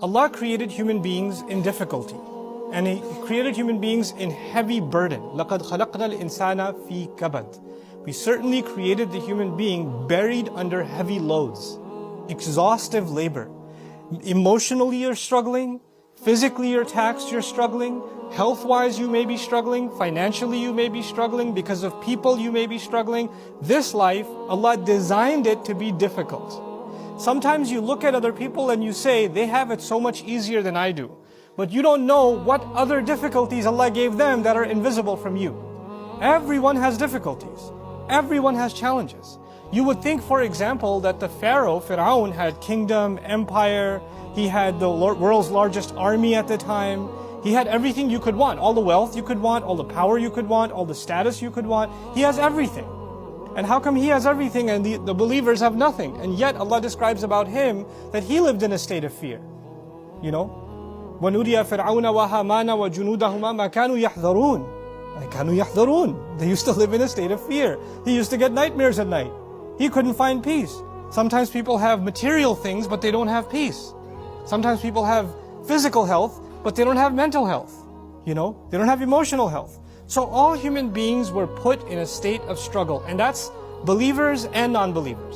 Allah created human beings in difficulty, and He created human beings in heavy burden. لَقَدْ خَلَقْنَا الْإِنسَانَ فِي كَبَدٍ. We certainly created the human being buried under heavy loads, exhaustive labor. Emotionally you're struggling, physically you're taxed, you're struggling, health-wise you may be struggling, financially you may be struggling, because of people you may be struggling. This life, Allah designed it to be difficult. Sometimes you look at other people and you say, they have it so much easier than I do. But you don't know what other difficulties Allah gave them that are invisible from you. Everyone has difficulties. Everyone has challenges. You would think, for example, that the Pharaoh, Fir'aun, had kingdom, empire, he had the world's largest army at the time, he had everything you could want, all the wealth you could want, all the power you could want, all the status you could want. He has everything. And how come he has everything and the believers have nothing? And yet Allah describes about him that he lived in a state of fear. You know? وَنُرِيَ فِرْعَوْنَ وَهَامَانَ وَجُنُودَهُمَا مَا كَانُوا يَحْذَرُونَ. They used to live in a state of fear. He used to get nightmares at night. He couldn't find peace. Sometimes people have material things, but they don't have peace. Sometimes people have physical health, but they don't have mental health. You know, they don't have emotional health. So all human beings were put in a state of struggle, and that's believers and non-believers.